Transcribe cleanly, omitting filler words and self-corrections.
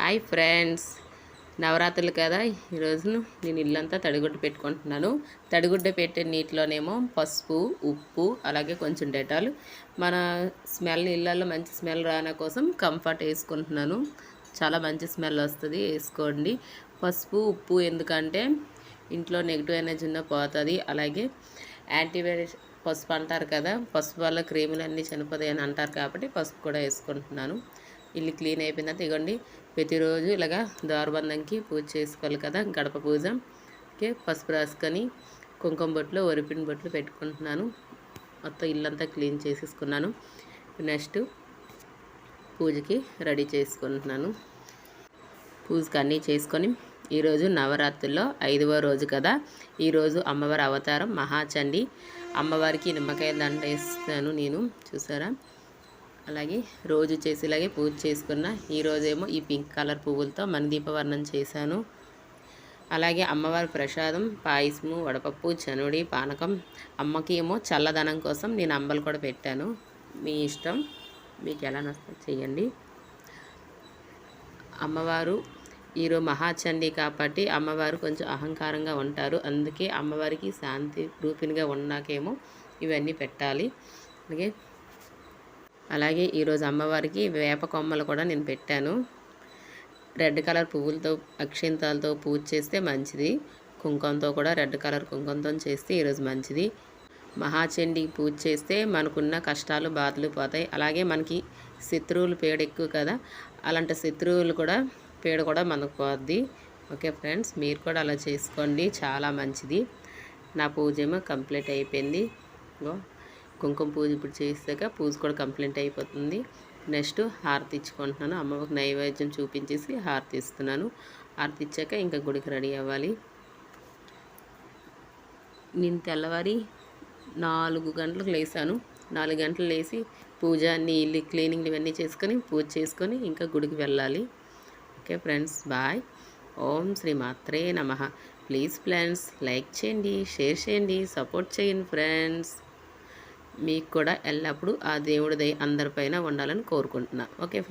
Hi friends, నవరాత్రులు కదా. ఈరోజు నేను ఇల్లంతా తడిగుడ్డ పెట్టుకుంటున్నాను. తడిగుడ్డ పెట్టే నీటిలోనేమో పసుపు, ఉప్పు, అలాగే కొంచెం డెటాల్. మన స్మెల్ ఇళ్ళల్లో మంచి స్మెల్ రాన కోసం కంఫర్ట్ వేసుకుంటున్నాను. చాలా మంచి స్మెల్ వస్తుంది, వేసుకోండి. పసుపు, ఉప్పు ఎందుకంటే ఇంట్లో నెగిటివ్ ఎనర్జీ ఉన్న పోతుంది. అలాగే యాంటీవైరస్ పసుపు అంటారు కదా, పసుపు వల్ల క్రీములన్నీ చనిపోతాయి అని అంటారు కాబట్టి పసుపు కూడా వేసుకుంటున్నాను. ఇల్లు క్లీన్ అయిపోయిన తర్వాత ఇవ్వండి, ప్రతిరోజు ఇలాగా ద్వారబంధంకి పూజ చేసుకోవాలి కదా, గడప పూజ. ఓకే, పసుపు రాసుకొని కుంకుమ బొట్లు, ఒరిపిన బొట్లు పెట్టుకుంటున్నాను. మొత్తం ఇల్లంతా క్లీన్ చేసేసుకున్నాను. నెక్స్ట్ పూజకి రెడీ చేసుకుంటున్నాను. పూజకి అన్నీ చేసుకొని ఈరోజు నవరాత్రుల్లో 5వ రోజు కదా. ఈరోజు అమ్మవారి అవతారం మహాచండి. అమ్మవారికి నిమ్మకాయ దండ వేస్తాను నేను, చూసారా. అలాగే రోజు చేసేలాగే పూజ చేసుకున్న. ఈరోజేమో ఈ పింక్ కలర్ పువ్వులతో మన దీపవర్ణం చేశాను. అలాగే అమ్మవారి ప్రసాదం పాయసము, వడపప్పు, చనుడి, పానకం. అమ్మకి ఏమో చల్లదనం కోసం నేను అంబలు కూడా పెట్టాను. మీ ఇష్టం, మీకు ఎలా నష్టం చేయండి. అమ్మవారు ఈరోజు మహాచండి కాబట్టి అమ్మవారు కొంచెం అహంకారంగా ఉంటారు. అందుకే అమ్మవారికి శాంతి రూపిణిగా ఉన్నాకేమో ఇవన్నీ పెట్టాలి. అలాగే ఈరోజు అమ్మవారికి వేప కొమ్మలు కూడా నేను పెట్టాను. రెడ్ కలర్ పువ్వులతో, అక్షింతాలతో పూజ చేస్తే మంచిది. కుంకుమతో కూడా, రెడ్ కలర్ కుంకుమతో చేస్తే ఈరోజు మంచిది. మహాచండికి పూజ చేస్తే మనకున్న కష్టాలు, బాధలు పోతాయి. అలాగే మనకి శత్రువులు పీడ ఎక్కువ కదా, అలాంటి శత్రువులు కూడా పీడ కూడా మనకు పోద్ది. ఓకే ఫ్రెండ్స్, మీరు కూడా అలా చేసుకోండి, చాలా మంచిది. నా పూజ ఏమో కంప్లీట్ అయిపోయింది. కుంకుమ పూజ ఇప్పుడు చేసాక పూజ కూడా కంప్లీట్ అయిపోతుంది. నెక్స్ట్ హారతి ఇచ్చుకుంటున్నాను. అమ్మవారికి నైవేద్యం చూపించేసి హారతి ఇస్తున్నాను. హారతి ఇచ్చాక ఇంకా గుడికి రెడీ అవ్వాలి. నేను తెల్లవారి 4 గంటలకు లేసాను. 4 గంటలు లేచి పూజ అన్ని ఇల్లు క్లీనింగ్ ఇవన్నీ చేసుకొని పూజ చేసుకొని ఇంకా గుడికి వెళ్ళాలి. Okay friends, bye. ఓం శ్రీ మాత్రే నమః. ప్లీజ్ ఫ్రెండ్స్, లైక్ చేయండి, షేర్ చేయండి, సపోర్ట్ చేయండి ఫ్రెండ్స్. మీకు కూడా ఎల్లప్పుడూ ఆ దేవుడి దయ అందరిపైన ఉండాలని కోరుకుంటున్నా. Okay friends.